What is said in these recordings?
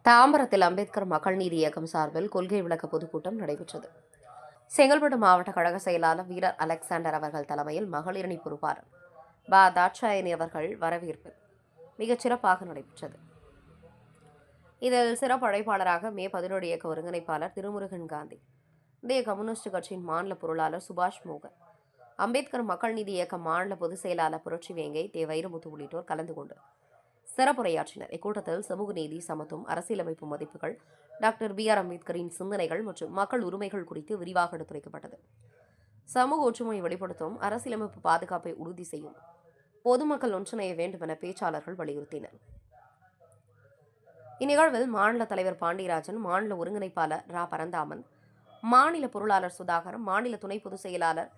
தாம்பரத்தில் அம்பேத்கர் மக்கள் நீதி இயக்கம் சார்பில் கொள்கை விளக்க பொதுக்கூட்டம் நடைபெற்றது. செங்கல்பட்டு மாவட்ட கழக செயலாளர் வீரர் அலெக்சாண்டர் அவர்கள் தலைமையில் மகளிரணி பொறுப்பாளர் தாட்சாயணி அவர்கள் வரவேற்பு மிகச் சிறப்பாக நடைபெற்றது. இதில் சிறப்பு அழைப்பாளராக மே 17 இயக்க ஒருங்கிணைப்பாளர் திருமுருகன் காந்தி, இந்திய கம்யூனிஸ்ட் கட்சியின் மாநில பொருளாளர் சுபாஷ் மோகன், அம்பேத்கர் மக்கள் நீதி இயக்க மாநில பொதுச் செயலாளர் புரட்சி வேங்கை வைரமுத்து உள்ளிட்டோர் கலந்து கொண்டு சிறப்புரையாற்றினர். இக்கூட்டத்தில் சமூக நீதி, சமத்துவம், அரசியலமைப்பு மதிப்புகள், டாக்டர் பி. ஆர். அம்பேத்கரின் சிந்தனைகள் மற்றும் மக்கள் உரிமைகள் குறித்து விரிவாக எடுத்துரைக்கப்பட்டது. சமூக ஒற்றுமையை வெளிப்படுத்தும், அரசியலமைப்பு பாதுகாப்பை உறுதி செய்யும், பொதுமக்கள் ஒன்றிணைய வேண்டும் என பேச்சாளர்கள் வலியுறுத்தினர். இந்நிகழ்வில் மாநில தலைவர் பாண்டியராஜன், மாநில ஒருங்கிணைப்பாளர் பரந்தாமன், மாநில பொருளாளர் சுதாகர், மாநில துணை பொதுச் செயலாளர்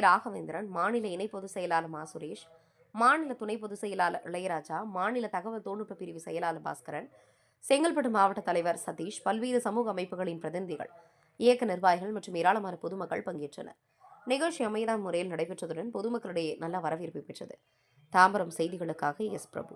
ராகவேந்திரன், மாநில இணை பொதுச் செயலாளர் சுரேஷ், மாநில துணை பொதுச் செயலாளர் இளையராஜா, மாநில தகவல் தொழில்நுட்ப பிரிவு செயலாளர் பாஸ்கரன், செங்கல்பட்டு மாவட்ட தலைவர் சதீஷ், பல்வேறு சமூக அமைப்புகளின் பிரதிநிதிகள், இயக்க நிர்வாகிகள் மற்றும் ஏராளமான பொதுமக்கள் பங்கேற்றனர். நிகழ்ச்சி அமைதியான முறையில் நடைபெற்றதுடன் பொதுமக்களிடையே நல்ல வரவேற்பு பெற்றது. தாம்பரம் செய்திகளுக்காக எஸ். பிரபு.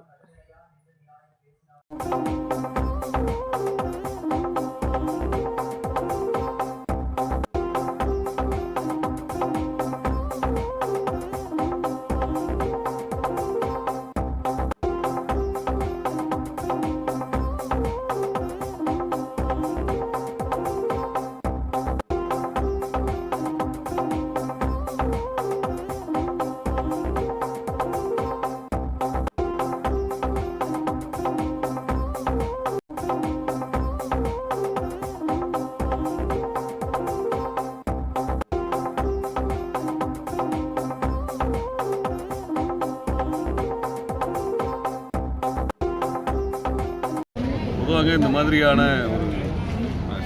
பொதுவாக இந்த மாதிரியான ஒரு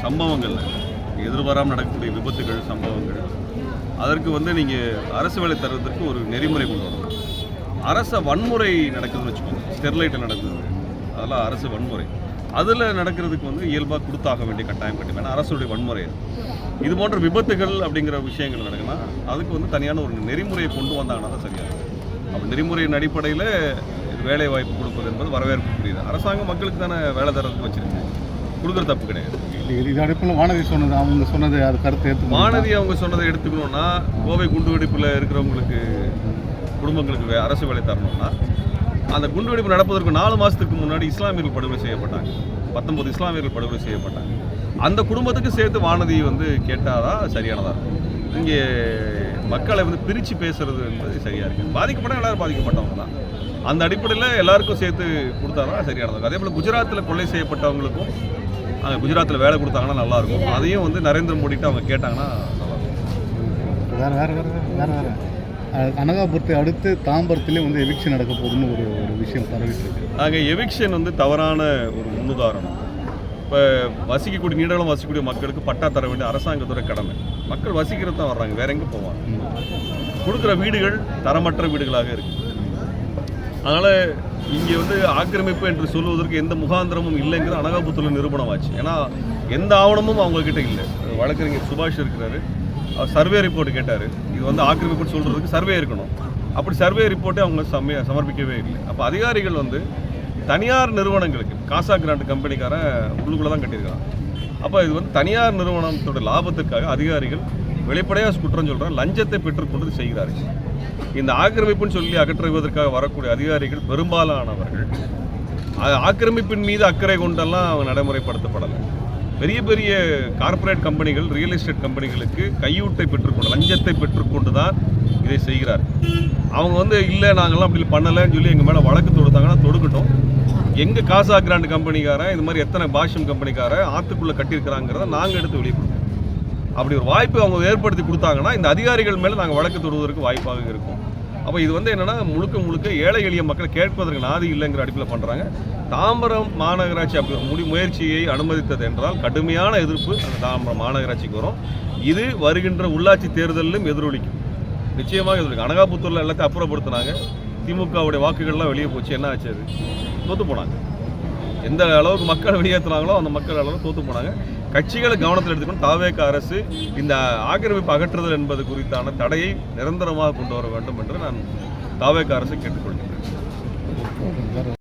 சம்பவங்கள், எதிர்பாராமல் நடக்கக்கூடிய விபத்துகள், சம்பவங்கள், அதற்கு நீங்கள் அரசு வேலை தருவதற்கு ஒரு நெறிமுறை கொண்டு வரணும். அரச வன்முறை நடக்குதுன்னு வச்சுக்கோங்க, ஸ்டெர்லைட்டில் நடக்குது, அதெல்லாம் அரசு வன்முறை. அதில் நடக்கிறதுக்கு இயல்பாக கொடுத்தாக வேண்டிய கட்டாயம் கட்டுமே, அரசுடைய வன்முறை. இது போன்ற விபத்துகள் அப்படிங்கிற விஷயங்கள் நடக்குன்னா அதுக்கு தனியான ஒரு நெறிமுறையை கொண்டு வந்தாங்கன்னா தான் சரியாக இருக்கும். அப்போ நெறிமுறையின் அடிப்படையில் வேலை வாய்ப்பு கொடுப்பது என்பது வரவேற்புக்குரியது. அரசாங்கம் மக்களுக்கு தானே வேலை தரத்துக்கு வச்சிருக்கு, கொடுக்குற தப்பு கிடையாது. இது அடிப்பில் வானதி சொன்னது, அவங்க சொன்னது அது கருத்து எடுத்து வானதி அவங்க சொன்னதை எடுத்துக்கணும்னா, கோவை குண்டுவெடிப்பில் இருக்கிறவங்களுக்கு குடும்பங்களுக்கு அரசு வேலை தரணும்னா, அந்த குண்டுவெடிப்பு நடப்பதற்கு 4 மாதத்துக்கு முன்னாடி இஸ்லாமியர்கள் படுகொலை செய்யப்பட்டாங்க, 19 இஸ்லாமியர்கள் படுகொலை செய்யப்பட்டாங்க. அந்த குடும்பத்துக்கு சேர்த்து வானதி கேட்டாதான் சரியானதாக இருக்கும். இங்கே மக்களை பிரித்து பேசுறது என்பது சரியாக இருக்குது. பாதிக்கப்பட்ட எல்லாரும் பாதிக்கப்பட்டவங்க தான், அந்த அடிப்படையில் எல்லாருக்கும் சேர்த்து கொடுத்தாதான் சரியானது. அதே போல் குஜராத்தில் கொலை செய்யப்பட்டவங்களுக்கும் குஜராத்தில் வேலை கொடுத்தாங்கன்னா நல்லாயிருக்கும். அதையும் நரேந்திர மோடிட்டு அவங்க கேட்டாங்கன்னா நல்லாயிருக்கும். வேறு அனகாபுரத்தை அடுத்து தாம்பரத்திலே எவிக்ஷன் நடக்க போகுதுன்னு ஒரு விஷயம் பரவிட்டு இருக்கு. எவிக்ஷன் தவறான ஒரு முன்னுதாரணம். இப்போ வசிக்கக்கூடிய நீண்டகாலம் வசிக்கக்கூடிய மக்களுக்கு பட்டா தர வேண்டிய அரசாங்கத்தோட கடமை. மக்கள் வசிக்கிறது தான் வர்றாங்க, வேற எங்கே போவாங்க? கொடுக்குற வீடுகள் தரமற்ற வீடுகளாக இருக்குது. அதனால் இங்கே ஆக்கிரமிப்பு என்று சொல்வதற்கு எந்த முகாந்திரமும் இல்லைங்கிறது அனகாபுரத்தில் நிரூபணமாச்சு. ஏன்னா எந்த ஆவணமும் அவங்கக்கிட்ட இல்லை. வழக்கறிஞர் சுபாஷ் இருக்கிறாரு, அவர் சர்வே ரிப்போர்ட் கேட்டார். இது ஆக்கிரமிப்புன்னு சொல்கிறதுக்கு சர்வே இருக்கணும். அப்படி சர்வே ரிப்போர்ட்டே அவங்க சமர்ப்பிக்கவே இல்லை. அப்போ அதிகாரிகள் தனியார் நிறுவனங்களுக்கு, காசா கிராண்ட் கம்பெனிக்காரன் உள்ளுக்குள்ளே தான் கட்டியிருக்காங்க. அப்போ இது தனியார் நிறுவனத்தோட லாபத்திற்காக அதிகாரிகள் வெளிப்படையாக குற்றம் சொல்கிறாங்க, லஞ்சத்தை பெற்றுக்கொண்டு செய்கிறார்கள். இந்த ஆக்கிரமிப்புன்னு சொல்லி அகற்றுவதற்காக வரக்கூடிய அதிகாரிகள் பெரும்பாலானவர்கள் ஆக்கிரமிப்பின் மீது அக்கறை கொண்டெல்லாம் அவங்க நடைமுறைப்படுத்தப்படலை. பெரிய பெரிய கார்ப்பரேட் கம்பெனிகள், ரியல் எஸ்டேட் கம்பெனிகளுக்கு கையூட்டை பெற்றுக்கொண்டு, லஞ்சத்தை பெற்றுக்கொண்டு தான் இதை செய்கிறார்கள். அவங்க இல்லை நாங்கள்லாம் அப்படி பண்ணலைன்னு சொல்லி எங்கள் மேலே வழக்கு தொடுத்தாங்கன்னா தொடுக்கட்டும். எங்கள் காசா கிராண்ட் கம்பெனிக்காரன் இது மாதிரி எத்தனை பாஷ்யம் கம்பெனிக்காரன் ஆற்றுக்குள்ளே கட்டியிருக்கிறாங்கிறத நாங்கள் எடுத்து வெளியே கொடுப்போம். அப்படி ஒரு வாய்ப்பு அவங்க ஏற்படுத்தி கொடுத்தாங்கன்னா இந்த அதிகாரிகள் மேலே நாங்கள் வழக்கு தொடுவதற்கு வாய்ப்பாக இருக்கும். அப்போ இது என்னென்னா முழுக்க ஏழை எளிய மக்களை கேட்பதற்கு நாதி இல்லைங்கிற அடிப்பில் பண்ணுறாங்க. தாம்பரம் மாநகராட்சி அப்படி முயற்சியை அனுமதித்தது என்றால் கடுமையான எதிர்ப்பு அந்த தாம்பரம் மாநகராட்சிக்கு வரும். இது வருகின்ற உள்ளாட்சி தேர்தலிலும் எதிரொலிக்கும், நிச்சயமாக எதிரொலிக்கும். அனகாபுத்தூரில் எல்லாத்தையும் அப்புறப்படுத்தினாங்க, திமுகவுடைய வாக்குகள்லாம் வெளியே போச்சு. என்ன ஆச்சு? அது தோற்று போனாங்க. எந்த அளவுக்கு மக்கள் வெளியேற்றினாங்களோ அந்த மக்கள் அளவுக்கு தோற்று போனாங்க. கட்சிகளை கவனத்தில் எடுத்துக்கணும். தாவேக அரசு இந்த ஆக்கிரமிப்பு அகற்றுதல் என்பது குறித்தான தடையை நிரந்தரமாக கொண்டு வர வேண்டும் என்று நான் தாவேக அரசை கேட்டுக்கொள்கிறேன்.